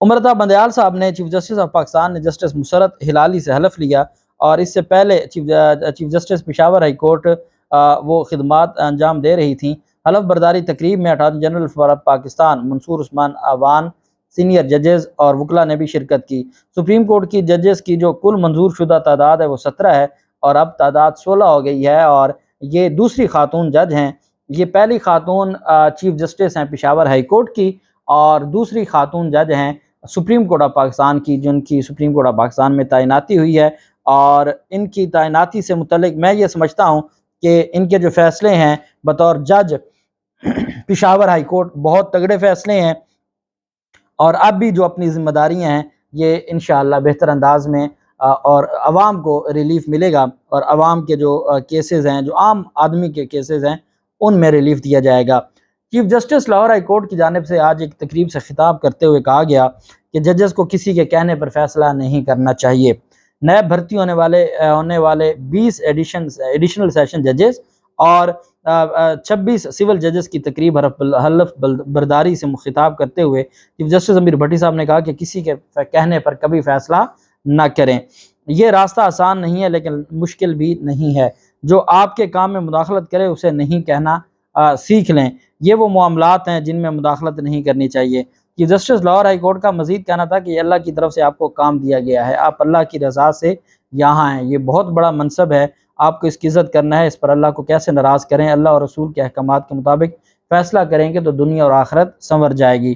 امرتا بندیال صاحب نے chief justice of Pakistan نے جسٹس مسرت ہلالی سے حلف لیا، اور اس سے پہلے chief justice Peshawar high court وہ خدمات انجام دے رہی تھیں۔ حلف برداری تقریب میں attorney general for Pakistan Mansoor Usman Awan, senior ججز اور وکلاء نے بھی شرکت کی۔ سپریم کورٹ کی ججز کی جو کل منظور شدہ تعداد ہے وہ 17 ہے، اور اب تعداد 16 ہو گئی ہے، اور یہ دوسری خاتون جج ہیں۔ یہ پہلی خاتون چیف جسٹس ہیں پشاور ہائی کورٹ کی، اور دوسری خاتون جج ہیں سپریم کورٹ آف پاکستان کی، جن کی سپریم کورٹ آف پاکستان میں تعیناتی ہوئی ہے۔ اور ان کی تعیناتی سے متعلق میں یہ سمجھتا ہوں کہ ان کے جو فیصلے ہیں بطور جج پشاور ہائی کورٹ بہت تگڑے فیصلے ہیں، اور اب بھی جو اپنی ذمہ داریاں ہیں یہ انشاءاللہ بہتر انداز میں اور عوام کو ریلیف ملے گا، اور عوام کے جو کیسز ہیں، جو عام آدمی کے کیسز ہیں، ان میں ریلیف دیا جائے گا۔ Chief justice Lahore high court کی جانب سے آج ایک تقریب سے خطاب کرتے ہوئے کہا گیا کہ ججز کو کسی کے کہنے پر فیصلہ نہیں کرنا چاہیے۔ نئے بھرتی ہونے والے 20 ایڈیشنل سیشن ججز اور 26 سول ججز کی تقریب حلف برداری سے خطاب کرتے ہوئے چیف جسٹس امیر بھٹی صاحب نے کہا کہ کسی کے کہنے پر کبھی فیصلہ نہ کریں۔ یہ راستہ آسان نہیں ہے لیکن مشکل بھی نہیں ہے۔ جو آپ کے کام میں مداخلت کرے اسے نہیں کہنا سیکھ لیں۔ یہ وہ معاملات ہیں جن میں مداخلت نہیں کرنی چاہیے۔ Chief justice Lahore high court کا مزید کہنا تھا کہ یہ اللہ کی طرف سے آپ کو کام دیا گیا ہے، آپ اللہ کی رضا سے یہاں ہیں، یہ بہت بڑا منصب ہے، آپ کو اس کی عزت کرنا ہے، اس پر اللہ کو کیسے ناراض کریں، اللہ اور رسول کے احکامات کے مطابق فیصلہ کریں گے تو دنیا اور آخرت سنور جائے گی۔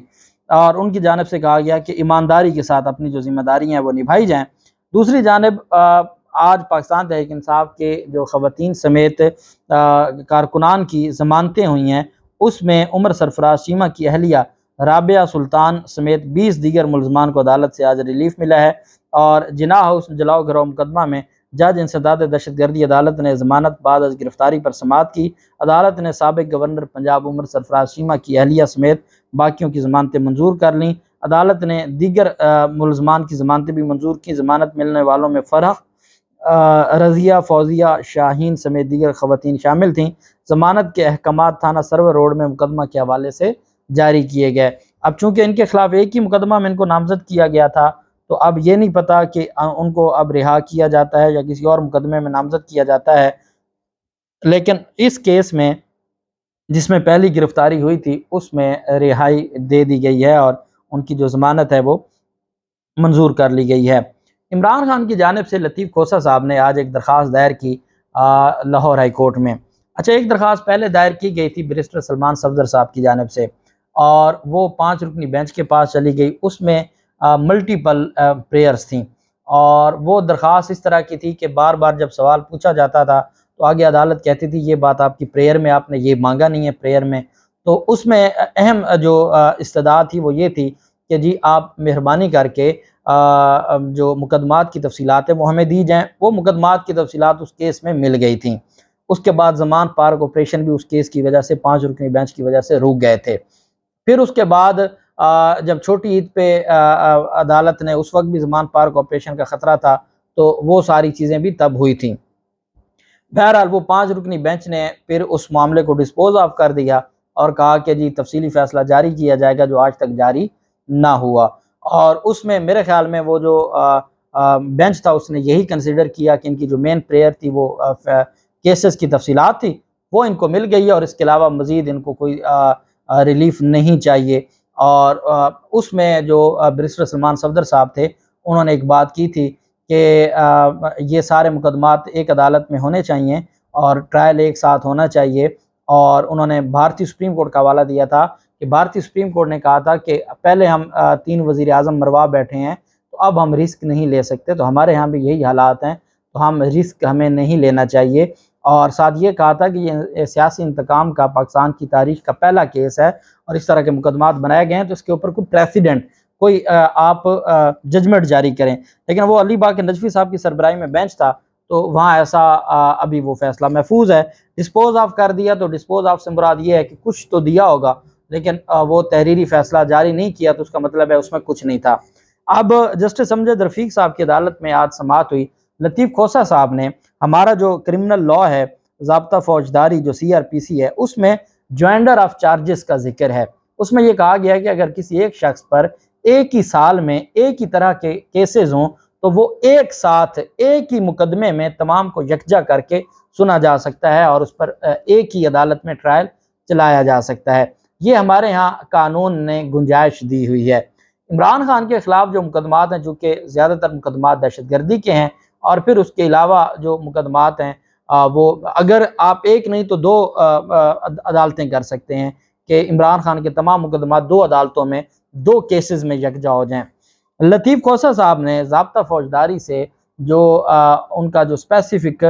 اور ان کی جانب سے کہا گیا کہ ایمانداری کے ساتھ اپنی جو ذمہ داریاں ہیں وہ نبھائی جائیں۔ دوسری جانب آج پاکستان تحریک انصاف کے جو خواتین سمیت کارکنان کی ضمانتیں ہوئی ہیں، اس میں عمر سرفراز چیمہ کی اہلیہ رابعہ سلطان سمیت 20 دیگر ملزمان کو عدالت سے آج ریلیف ملا ہے۔ اور جناح ہاؤس جلاؤ گھروں مقدمہ میں جج انسداد دہشت گردی عدالت نے ضمانت بعد از گرفتاری پر سماعت کی۔ عدالت نے سابق گورنر پنجاب عمر سرفراز چیمہ کی اہلیہ سمیت باقیوں کی ضمانتیں منظور کر لیں۔ عدالت نے دیگر ملزمان کی ضمانتیں بھی منظور کی۔ ضمانت ملنے والوں میں فرح، رضیہ، فوزیہ، شاہین سمیت دیگر خواتین شامل تھیں۔ ضمانت کے احکامات تھانہ سرور روڈ میں مقدمہ کے حوالے سے جاری کیے گئے۔ اب چونکہ ان کے خلاف ایک ہی مقدمہ میں ان کو نامزد کیا گیا تھا، تو اب یہ نہیں پتا کہ ان کو اب رہا کیا جاتا ہے یا کسی اور مقدمے میں نامزد کیا جاتا ہے، لیکن اس کیس میں جس میں پہلی گرفتاری ہوئی تھی اس میں رہائی دے دی گئی ہے، اور ان کی جو ضمانت ہے وہ منظور کر لی گئی ہے۔ عمران خان کی جانب سے لطیف کھوسہ صاحب نے آج ایک درخواست دائر کی لاہور ہائی کورٹ میں۔ اچھا، ایک درخواست پہلے دائر کی گئی تھی بیرسٹر سلمان صفدر صاحب کی جانب سے، اور وہ 5 رکنی بینچ کے پاس چلی گئی۔ اس میں ملٹیپل پریئرز تھیں، اور وہ درخواست اس طرح کی تھی کہ بار بار جب سوال پوچھا جاتا تھا تو آگے عدالت کہتی تھی یہ بات آپ کی پریئر میں آپ نے یہ مانگا نہیں ہے پریئر میں۔ تو اس میں اہم جو استدعا تھی وہ یہ تھی کہ جی آپ مہربانی کر کے جو مقدمات کی تفصیلات ہیں وہ ہمیں دی جائیں۔ وہ مقدمات کی تفصیلات اس کیس میں مل گئی تھیں۔ اس کے بعد زمان پارک آپریشن بھی اس کیس کی وجہ سے 5 رکنی بینچ کی وجہ سے رک گئے تھے۔ پھر اس کے بعد جب چھوٹی عید پہ عدالت نے، اس وقت بھی زمان پارک آپریشن کا خطرہ تھا، تو وہ ساری چیزیں بھی تب ہوئی تھیں۔ بہرحال وہ 5 رکنی بینچ نے پھر اس معاملے کو ڈسپوز آف کر دیا اور کہا کہ جی تفصیلی فیصلہ جاری کیا جائے گا، جو آج تک جاری نہ ہوا۔ اور اس میں میرے خیال میں وہ جو بینچ تھا اس نے یہی کنسیڈر کیا کہ ان کی جو مین پریئر تھی وہ کیسز کی تفصیلات تھی، وہ ان کو مل گئی ہے، اور اس کے علاوہ مزید ان کو کوئی ریلیف نہیں چاہیے۔ اور اس میں جو بیرسٹر سلمان صفدر صاحب تھے انہوں نے ایک بات کی تھی کہ یہ سارے مقدمات ایک عدالت میں ہونے چاہیے اور ٹرائل ایک ساتھ ہونا چاہیے، اور انہوں نے بھارتی سپریم کورٹ کا حوالہ دیا تھا کہ بھارتی سپریم کورٹ نے کہا تھا کہ پہلے ہم 3 وزیر اعظم مروا بیٹھے ہیں تو اب ہم رسک نہیں لے سکتے، تو ہمارے ہاں بھی یہی حالات ہیں، تو ہم رسک ہمیں نہیں لینا چاہیے۔ اور ساتھ یہ کہا تھا کہ یہ سیاسی انتقام کا پاکستان کی تاریخ کا پہلا کیس ہے، اور اس طرح کے مقدمات بنائے گئے ہیں تو اس کے اوپر کوئی پریسیڈنٹ، کوئی آپ ججمنٹ جاری کریں۔ لیکن وہ علی باقر نجفی صاحب کی سربراہی میں بینچ تھا، تو وہاں ایسا ابھی وہ فیصلہ محفوظ ہے۔ ڈسپوز آف کر دیا، تو ڈسپوز آف سے مراد یہ ہے کہ کچھ تو دیا ہوگا، لیکن وہ تحریری فیصلہ جاری نہیں کیا، تو اس کا مطلب ہے اس میں کچھ نہیں تھا۔ اب جسٹس امجد رفیق صاحب کی عدالت میں آج سماعت ہوئی۔ لطیف کھوسہ صاحب نے ہمارا جو کرمنل لاء ہے، ضابطہ فوجداری جو CRPC ہے، اس میں جوائنڈر آف چارجز کا ذکر ہے۔ اس میں یہ کہا گیا ہے کہ اگر کسی ایک شخص پر ایک ہی سال میں ایک ہی طرح کے کیسز ہوں تو وہ ایک ساتھ ایک ہی مقدمے میں تمام کو یکجا کر کے سنا جا سکتا ہے اور اس پر ایک ہی عدالت میں ٹرائل چلایا جا سکتا ہے۔ یہ ہمارے ہاں قانون نے گنجائش دی ہوئی ہے۔ عمران خان کے خلاف جو مقدمات ہیں، جو کہ زیادہ تر مقدمات دہشت گردی کے ہیں، اور پھر اس کے علاوہ جو مقدمات ہیں وہ اگر آپ ایک نہیں تو دو عدالتیں کر سکتے ہیں کہ عمران خان کے تمام مقدمات دو عدالتوں میں دو کیسز میں یکجا ہو جائیں۔ لطیف کھوسہ صاحب نے ضابطہ فوجداری سے جو ان کا جو اسپیسیفک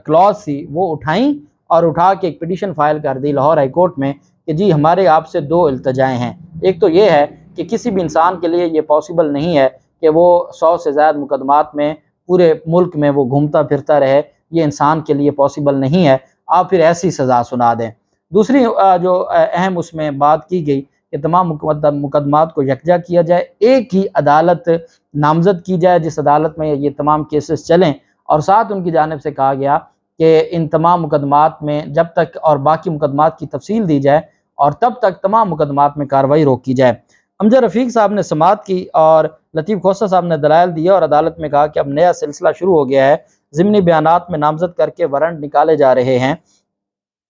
کلوز تھی وہ اٹھائیں اور اٹھا کے ایک پٹیشن فائل کر دی لاہور ہائی کورٹ میں کہ جی ہمارے آپ سے دو التجائیں ہیں۔ ایک تو یہ ہے کہ کسی بھی انسان کے لیے یہ پاسبل نہیں ہے کہ وہ 100 سے زائد مقدمات میں پورے ملک میں وہ گھومتا پھرتا رہے، یہ انسان کے لیے پاسبل نہیں ہے، آپ پھر ایسی سزا سنا دیں۔ دوسری جو اہم اس میں بات کی گئی کہ تمام مقدمات کو یکجا کیا جائے، ایک ہی عدالت نامزد کی جائے جس عدالت میں یہ تمام کیسز چلیں، اور ساتھ ان کی جانب سے کہا گیا کہ ان تمام مقدمات میں جب تک اور باقی مقدمات کی تفصیل دی جائے اور تب تک تمام مقدمات میں کارروائی روکی جائے۔ امجد رفیق صاحب نے سماعت کی اور لطیف کھوسہ صاحب نے دلائل دیا اور عدالت میں کہا کہ اب نیا سلسلہ شروع ہو گیا ہے، ضمنی بیانات میں نامزد کر کے وارنٹ نکالے جا رہے ہیں،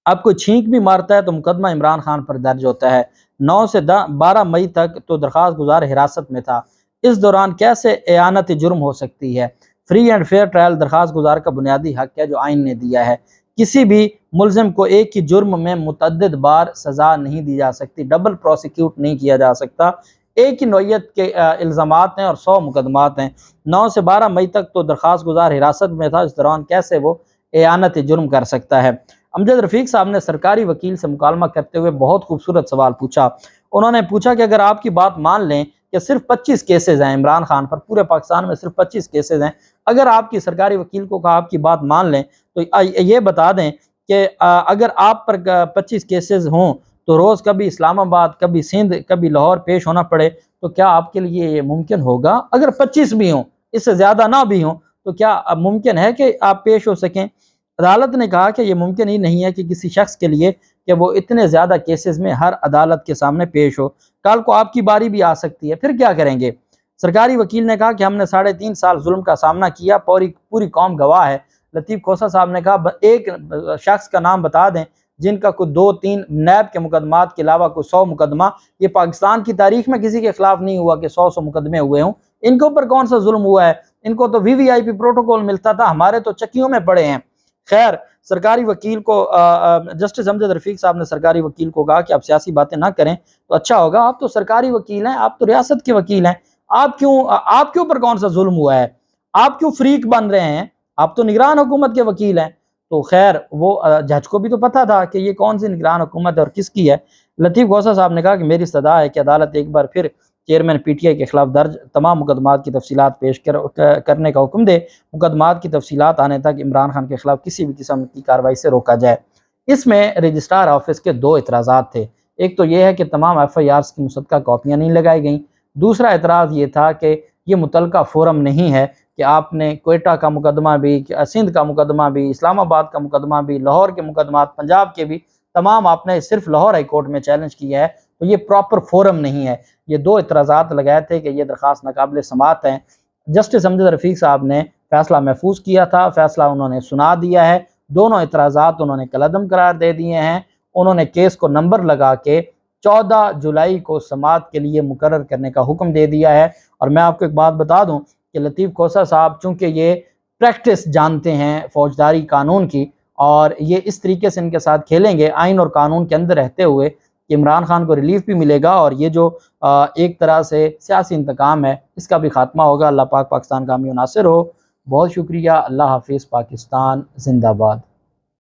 اب کوئی چھینک بھی مارتا ہے تو مقدمہ عمران خان پر درج ہوتا ہے۔ 9 سے 12 مئی تک تو درخواست گزار حراست میں تھا، اس دوران کیسے اعانت جرم ہو سکتی ہے؟ فری اینڈ فیئر ٹرائل درخواست گزار کا بنیادی حق ہے جو آئین نے دیا ہے۔ کسی بھی ملزم کو ایک ہی جرم میں متعدد بار سزا نہیں دی جا سکتی، ڈبل پروسیکیوٹ نہیں کیا جا سکتا۔ ایک ہی نوعیت کے الزامات ہیں اور 100 مقدمات ہیں۔ 9 سے 12 مئی تک تو درخواست گزار حراست میں تھا، اس دوران کیسے وہ اعانت جرم کر سکتا ہے؟ امجد رفیق صاحب نے سرکاری وکیل سے مکالمہ کرتے ہوئے بہت خوبصورت سوال پوچھا۔ انہوں نے پوچھا کہ اگر آپ کی بات مان لیں کہ صرف 25 کیسز ہیں عمران خان پر، پورے پاکستان میں صرف 25 کیسز ہیں، اگر آپ کی سرکاری وکیل کو کہا آپ کی بات مان لیں تو یہ بتا دیں کہ اگر آپ پر 25 کیسز ہوں تو روز کبھی اسلام آباد، کبھی سندھ، کبھی لاہور پیش ہونا پڑے تو کیا آپ کے لیے یہ ممکن ہوگا؟ اگر 25 بھی ہوں، اس سے زیادہ نہ بھی ہوں، تو کیا ممکن ہے کہ آپ پیش ہو سکیں؟ عدالت نے کہا کہ یہ ممکن ہی نہیں ہے کہ کسی شخص کے لیے کہ وہ اتنے زیادہ کیسز میں ہر عدالت کے سامنے پیش ہو، کل کو آپ کی باری بھی آ سکتی ہے، پھر کیا کریں گے؟ سرکاری وکیل نے کہا کہ ہم نے 3.5 سال ظلم کا سامنا کیا، پوری قوم گواہ ہے۔ لطیف کھوسہ صاحب نے کہا ایک شخص کا نام بتا دیں جن کا کوئی 2-3 نیب کے مقدمات کے علاوہ کوئی 100 مقدمہ، یہ پاکستان کی تاریخ میں کسی کے خلاف نہیں ہوا کہ 100 مقدمے ہوئے ہوں، ان کے اوپر کون سا ظلم ہوا ہے؟ ان کو تو VVIP پروٹوکول ملتا تھا، ہمارے تو چکیوں میں پڑے ہیں۔ خیر، سرکاری وکیل کو جسٹس امجد رفیق صاحب نے سرکاری وکیل کو کہا کہ آپ سیاسی باتیں نہ کریں تو اچھا ہوگا، آپ تو سرکاری وکیل ہیں، آپ تو ریاست کے وکیل ہیں، آپ کے اوپر کون سا ظلم ہوا ہے؟ آپ کیوں فریق بن رہے ہیں؟ آپ تو نگران حکومت کے وکیل ہیں۔ تو خیر، وہ جج کو بھی تو پتہ تھا کہ یہ کون سی نگران حکومت ہے اور کس کی ہے۔ لطیف کھوسہ صاحب نے کہا کہ میری استدعا ہے کہ عدالت ایک بار پھر چیئرمین PTI کے خلاف درج تمام مقدمات کی تفصیلات پیش کرنے کا حکم دے، مقدمات کی تفصیلات آنے تک عمران خان کے خلاف کسی بھی قسم کی کارروائی سے روکا جائے۔ اس میں رجسٹرار آفس کے 2 اعتراضات تھے۔ ایک تو یہ ہے کہ تمام FIRs کی مصدقہ کاپیاں نہیں لگائی گئیں۔ دوسرا اعتراض یہ تھا کہ یہ متعلقہ فورم نہیں ہے کہ آپ نے کوئٹہ کا مقدمہ بھی، سندھ کا مقدمہ بھی، اسلام آباد کا مقدمہ بھی، لاہور کے مقدمات، پنجاب کے بھی تمام آپ نے صرف لاہور ہائی کورٹ میں چیلنج کیا ہے، تو یہ پراپر فورم نہیں ہے۔ یہ 2 اعتراضات لگائے تھے کہ یہ درخواست ناقابل سماعت ہیں۔ جسٹس امجد رفیق صاحب نے فیصلہ محفوظ کیا تھا، فیصلہ انہوں نے سنا دیا ہے، دونوں اعتراضات انہوں نے کالعدم قرار دے دیے ہیں۔ انہوں نے کیس کو نمبر لگا کے 14 جولائی کو سماعت کے لیے مقرر کرنے کا حکم دے دیا ہے۔ اور میں آپ کو ایک بات بتا دوں کہ لطیف کھوسہ صاحب چونکہ یہ پریکٹس جانتے ہیں فوجداری قانون کی، اور یہ اس طریقے سے ان کے ساتھ کھیلیں گے آئین اور قانون کے اندر رہتے ہوئے کہ عمران خان کو ریلیف بھی ملے گا اور یہ جو ایک طرح سے سیاسی انتقام ہے اس کا بھی خاتمہ ہوگا۔ اللہ پاک پاکستان کا حامی و ناصر ہو۔ بہت شکریہ۔ اللہ حافظ۔ پاکستان زندہ باد۔